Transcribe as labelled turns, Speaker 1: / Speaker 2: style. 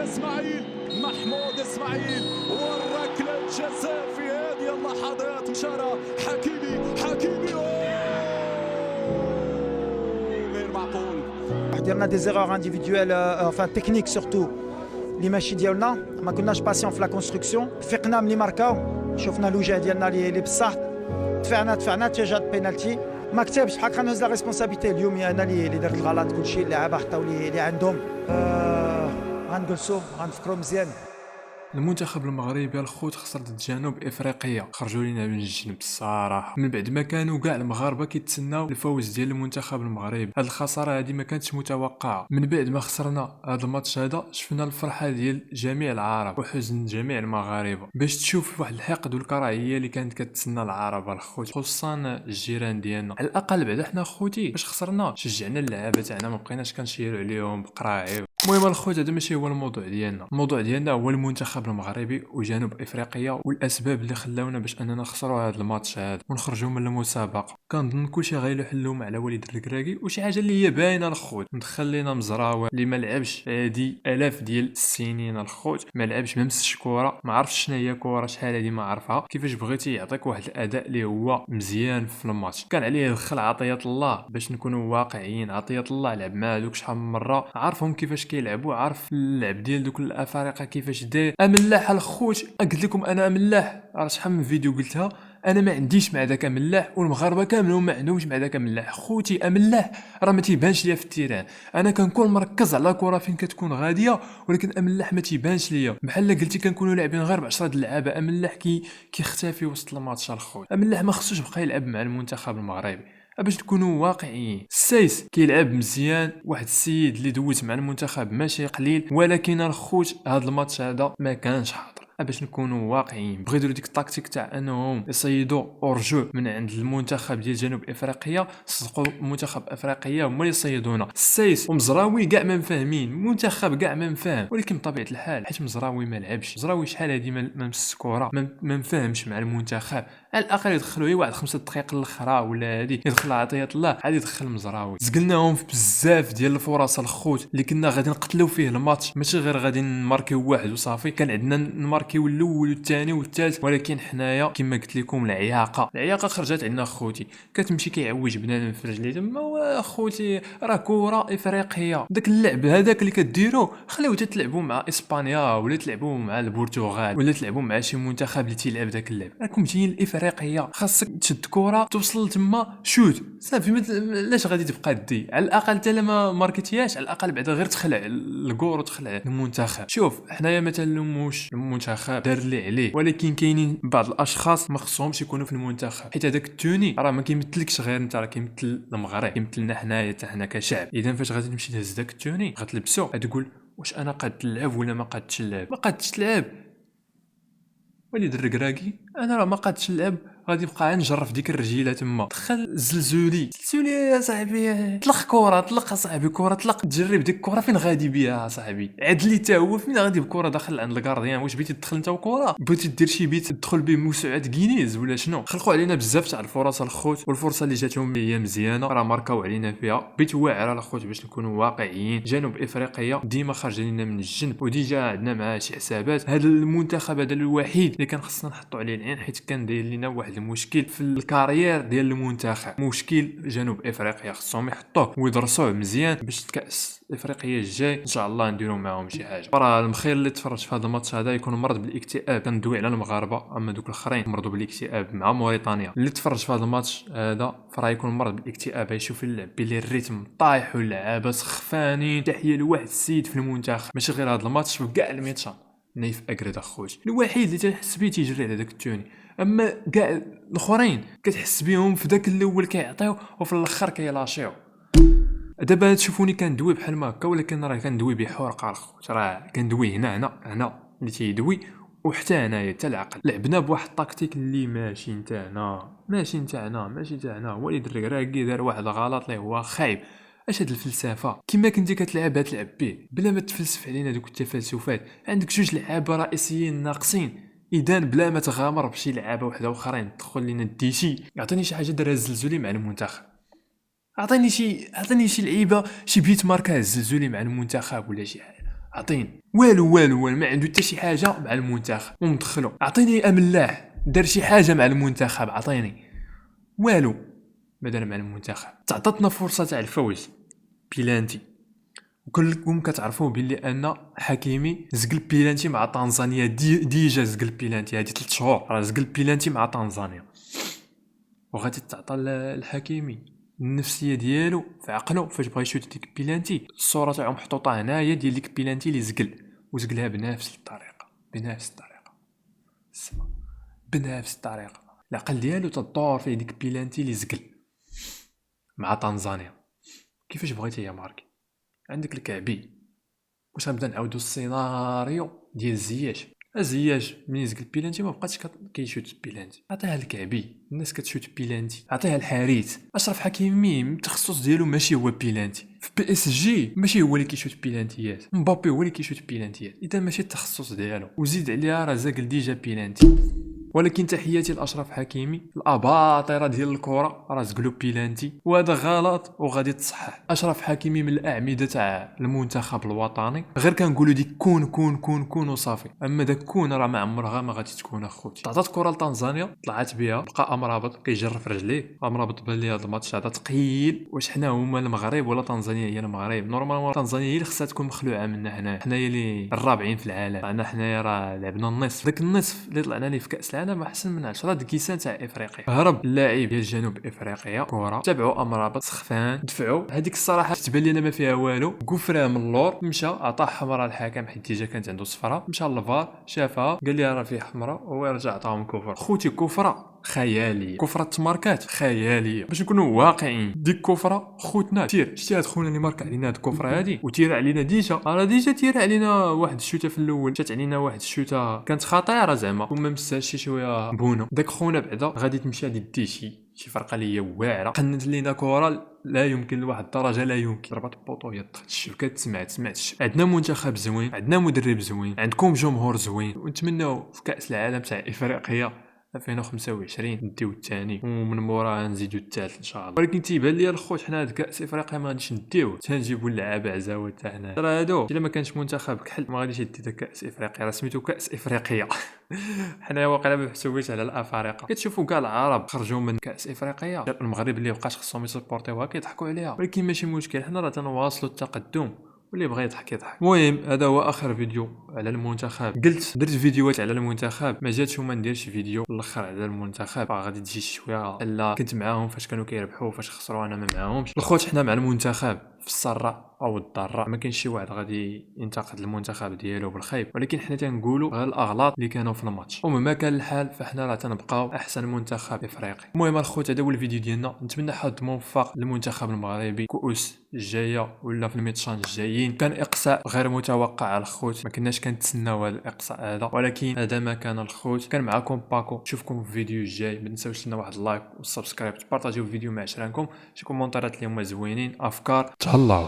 Speaker 1: اسماعيل، محمود اسماعيل والركله الجزاء في هذه اللحظات. اشاره حكيمي غير معقول.
Speaker 2: درنا دي زيرور انديفيدويل enfin تكنيك سورتو اللي ماشي ديالنا، ما كناش باسيون في لا كونستركسيون. فقنا ملي ماركاو شفنا الوجه ديالنا اللي بصح دفعنا اتجاه بينالتي. ما كتبش بحال كنهز لا ريسبونسابيلتي اليوم، انا اللي درت الغلط. كلشي اللعابه حطاو اللي عندهم غنجلسوا غنفكروا مزيان.
Speaker 3: المنتخب المغربي الخوت خسر ضد جنوب افريقيا، خرجوا لينا من الجنب الصراحه، من بعد ما كانوا كاع المغاربه كيتسناو الفوز ديال المنتخب المغربي. هاد الخساره هادي ما كانتش متوقعه. من بعد ما خسرنا هاد الماتش هذا شفنا الفرحه ديال جميع العرب وحزن جميع المغاربه، باش تشوف واحد الحقد والكراهيه اللي كانت كتسنى العرب الخوت، خصوصا الجيران ديالنا. على الاقل بعدا حنا خوتي باش خسرنا شجعنا اللعابه تاعنا، ما بقيناش كنشيروا عليهم بقراعي. المهم الخوت هذا ماشي هو الموضوع ديالنا. الموضوع ديالنا هو المنتخب المغربي وجنوب افريقيا والاسباب اللي خلاونا باش اننا نخسروا هذا الماتش هذا ونخرجوا من المسابقه. كنظن كلشي غيلوحلهم على وليد الركراكي وشي حاجه اللي هي باينه الخوت. مدخل لينا مزراوي اللي ما لعبش هادي الاف ديال السنين الخوت، ما لعبش ما مسش كره، ما عرفش شنو هي كره، شحال هادي ما عرفها. كيفاش بغيتي يعطيك واحد الاداء اللي هو مزيان في الماتش؟ كان عليه يدخل عطيه الله. باش نكونوا واقعيين، عطيه الله لعب مع دوك شحال من مره، عارفهم كيفاش كيلعبوا، عارف اللعب ديال دوك الافارقه كيفاش داير. املاح الخوت، قلت لكم انا املاح، راه شحال من فيديو قلتها، انا ما عنديش مع داك املاح والمغاربه كاملين ما عندهمش مع داك املاح. خوتي املاح راه ما تيبانش ليا في التيران، انا كنكون مركز على كره فين كتكون غاديه، ولكن املاح ما تيبانش ليا. بحال قلتي كنكونوا لاعبين غير ب 10 د اللعابه، املاح كيختفي وسط الماتش الخوت. املاح ما خصوش بقى يلعب مع المنتخب المغربي. باش نكونوا واقعيين، السايس كيلعب مزيان، واحد السيد اللي دوت مع المنتخب ماشي قليل، ولكن الخوت هذا الماتش هذا ما كانش حاضر. باش نكونوا واقعيين، بغيو يديروا ديك التاكتيك تاع انهم يصيدوا اورجو من عند المنتخب ديال جنوب افريقيا، صدقوا منتخب افريقيا هما اللي يصيدونا. السايس ومزراوي كاع ما مفاهمين، المنتخب كاع ما مفاهم، ولكن بطبيعه الحال حيت مزراوي ما لعبش، مزراوي شحال هادي ما مس كره، ما مفاهمش مع المنتخب. على الاقل يدخلوا هي واحد 5 دقائق الاخرى ولا هادي، يدخل عطيه الله عاد يدخل مزراوي. زقلناهم في بزاف ديال الفرص الخوت اللي كنا غادي نقتلوا فيه الماتش، ماشي غير غادي نماركيو واحد وصافي. كان عندنا نماركيو الاول والثاني والثالث، ولكن حنايا كما قلت لكم العياقه خرجت عندنا خوتي. كتمشي كيعوج بنادم في رجليه، تما خوتي راه كره افريقيه. داك اللعب هذاك اللي كديروا خليو تلعبوا مع اسبانيا ولا تلعبوا مع البرتغال ولا تلعبوا مع شي منتخب اللي تيلعب داك اللعب. راكم جايين الافريقيه، خاصك تشد كره توصل تما شوت صافي. لاش غادي تبقى دي؟ على الاقل حتى لما ماركتياش، على الاقل بعدا غير تخلع الكور وتخلع المنتخب. شوف حنايا ما تنلوموش المنتخب، دار اللي عليه، ولكن كاينين بعض الاشخاص ما خصهمش يكونوا في المنتخب، حيت هذاك التوني راه ما كيمثلكش غير انت، راه كيمثل المغرب، كيمثلنا حنايا حتى حنا كشعب. اذا فاش غادي تمشي تهز داك التوني غتلبسو غتقول واش انا قاد نلعب ولا ما قادش نلعب؟ ما قادش تلعب وليد الركراكي، انا راه ما قادش نلعب، غادي نبقى نجرف ديك الرجيله تما. دخل زلزولي يا صاحبي، طلق كره، طلق صاحبي كره، طلق تجرب ديك الكره فين غادي بيها صاحبي؟ عدلي حتى هو فين غادي بكره داخل عند الكارديان. واش بغيتي تدخل انت وكره؟ بغيتي دير شي بيت تدخل به موسوعات كينيز ولا شنو؟ خلقوا علينا بزاف تاع الفرص الخوت، والفرصه اللي جاتهم هي مزيانه راه ماركاو علينا فيها. بيت واعره الخوت باش نكونوا واقعيين. جنوب افريقيا ديما خارج لنا من الجنب، وديجا عندنا معاه شي حسابات. هذا المنتخب هذا الوحيد اللي كان خصنا نحطوا عليه العين، حيت كان داير لنا واحد المشكل في الكارير ديال المنتخب. مشكل جنوب افريقيا خصهم يحطوه ويدرسوه مزيان باش الكاس الافريقيه الجاي ان شاء الله نديروا معاهم شي حاجه. راه المخير اللي تفرج في هذا الماتش هذا يكون مرض بالاكتئاب، كندوي على المغاربه، اما دوك الاخرين مرضوا بالاكتئاب مع موريتانيا. اللي تفرج في هذا الماتش هذا فراه يكون مرض بالاكتئاب، يشوف اللعب بلي الريتم طايح واللعابه سخفانين. تحيه لواحد السيد في المنتخب، ماشي غير هذا الماتش، في كاع الماتشات، نايف اكرد اخوتي الوحيد اللي تنحس بيه تيجري على داك التوني. اما كاع الاخرين كتحس بهم في داك الاول كيعطيو وفي الاخر كيلاشيو. دابا تشوفوني كندوي بحال ما هكا، ولكن راه كندوي بحرقه الخوت، راه كندوي هنا اللي تيدوي، وحتى هنايا حتى العقل. لعبنا بواحد التكتيك اللي ماشي نتاعنا. وليد الركراكي دار واحد الغلط اللي هو خايب. اش هاد الفلسفه؟ كيما كنتي كتلعب تلعب به بلا ما تفلسف علينا دوك التفلسفات. عندك جوج لعابه رئيسيين ناقصين، اذا بلا ما تغامر بشي لعابه وحده اخرين تدخل لينا الديشي. يعطيني شي حاجه دارها الزلزولي مع المنتخب، اعطيني شي لعيبه، شي بيت ماركا الزلزولي مع المنتخب ولا شي حاجه. عطيني والو والو والو، ما عنده حتى شي حاجه مع المنتخب ومدخلو. عطيني املاح دار شي حاجه مع المنتخب، عطيني والو ما دار مع المنتخب. تعطاتنا فرصه تاع الفوز بيلانتي، وكلكم كتعرفوا بلي ان حكيمي زقل بيلانتي مع تنزانيا. ديجا زقل بيلانتي، هذه 3 شهور راه زقل بيلانتي مع تنزانيا، وغادي تعطى الحكيمي النفسيه ديالو في عقلو فاش بغى يشوت ديك بيلانتي. الصوره تاعو محطوطه هنايا ديال ديك بيلانتي اللي زقل، وزقلها بنفس الطريقه سما بنفس الطريقه. العقل ديالو تدور فيه ديك بيلانتي اللي زقل مع تنزانيا. كيفاش بغيتي يا ماركي؟ عندك الكعبي. واش غنبدا نعاودو السيناريو ديال زياش ملي يزقل بيلانتي ما بقاش كيشوت بيلانتي، عطيها الكعبي. الناس كتشوت بيلانتي، عطيها الحارس. اشرف حكيمي التخصص ديالو ماشي هو بيلانتي. في بي اس جي ماشي هو اللي كيشوت بيلانتيات، مبابي هو اللي كيشوت بيلانتيات، اذا ماشي التخصص ديالو. وزيد عليها راه زاقل ديجا بيلانتي. ولكن تحياتي لاشرف حكيمي، الاباطره ديال الكره راه زقلو بيلانتي، وهذا غلط وغادي تصحح. اشرف حكيمي من الاعمده تاع المنتخب الوطني، غير كنقولوا ديك كون كون كون كون وصافي. اما داك كون راه ما عمرها ما غادي تكون اخوتي. تعطات كره لتنزانيا، طلعت بها، بقى امرابط كيجرف رجليه. امرابط بان لي هذا الماتش هذا ثقيل. واش حنا هما المغرب ولا تنزانيا هي المغرب؟ نورمالمون تنزانيا هي اللي خصها تكون مخلوعه منا حنايا اللي الرابعين في العالم. حنايا راه لعبنا النصف، داك النصف اللي طلعنا ليه في كاس العالم احسن من 10 دكيسان تاع افريقيا. هرب اللاعب ديال جنوب افريقيا كره، تابعوا امرابط سخفان، دفعوا. هذيك الصراحه تبان لي انا ما فيها والو. كفره من اللور، مشى عطاه حمراء الحكم حيت ديجا كانت عنده صفراء. مشى للفار شافها قال لي راه فيه حمراء، وهو رجع عطاهم كفر. خوتي كفره خياليه، كفره تماركات خياليه. باش نكونوا واقعيين، ديك كفره خوتنا تير. شتي هاد خونا اللي مارك علينا هاد الكفره هادي وتير علينا ديجا تير علينا واحد الشوطه في الاول. جات علينا واحد الشوطه كانت خطيره زعما، وما مساش شي شويه بونو. داك خونا بعدا غادي تمشي غادي دي شي فرقه ليا واعره. قند لينا كره لا يمكن لواحد الدرجه، لا يمكن. ضربات البوطو هي الضغط، الشبكات سمعت. عندنا منتخب زوين، عندنا مدرب زوين، عندكم جمهور زوين، ونتمناو في كاس العالم تاع افريقيا 2025 نديو الثاني، ومن موراها نزيدو الثالث ان شاء الله. ولكن تيبان لي الخوت حنا هاد كاس افريقيا ما غاديش نديوه، تنجيبوا اللعابه عزاوه تاعنا. ترى هادو الا ما كانش منتخب كحل ما غاديش يدي داك كاس افريقيا، راه سميتو كاس افريقيا. حنا واقيلا ما محسوبينش على الافارقه. كتشوفوا كاع العرب خرجوا من كاس افريقيا، المغرب اللي بقاش خصهم يسبورتيوها كيضحكوا عليها، ولكن ماشي مشكل، حنا راه تنواصلوا التقدم، واللي بغى يضحك يضحك. المهم هذا هو اخر فيديو على المنتخب. درت فيديوهات على المنتخب، ما جاتش وما نديرش فيديو الاخر على المنتخب، غادي تجي شويه الا كنت معاهم فاش كانوا كيربحوا فاش خسروا انا ما معاهمش. الخوت حنا مع المنتخب في السراء او الضراء، ما كاينش شي واحد غادي ينتقد المنتخب ديالو بالخيب، ولكن حنا تنقولوا غير الاغلاط اللي كانوا في الماتش. ومهما كان الحال فحنا راه تنبقاو احسن منتخب افريقي. المهم الخوت هذا هو الفيديو ديالنا، نتمنى حظ موفق للمنتخب المغربي كؤوس الجايه ولا في الميتشان الجايين. كان اقصاء غير متوقع الخوت، ما كناش كنتسناو هذا الاقصاء هذا، ولكن هذا ما كان الخوت. كان معكم باكو، نشوفكم في الفيديو الجاي. ما تنساوش لنا واحد اللايك والسبسكرايب، تبارطاجيو الفيديو مع عشرانكم، شي كومونتيرات اللي هما زوينين، افكار. تهلاو.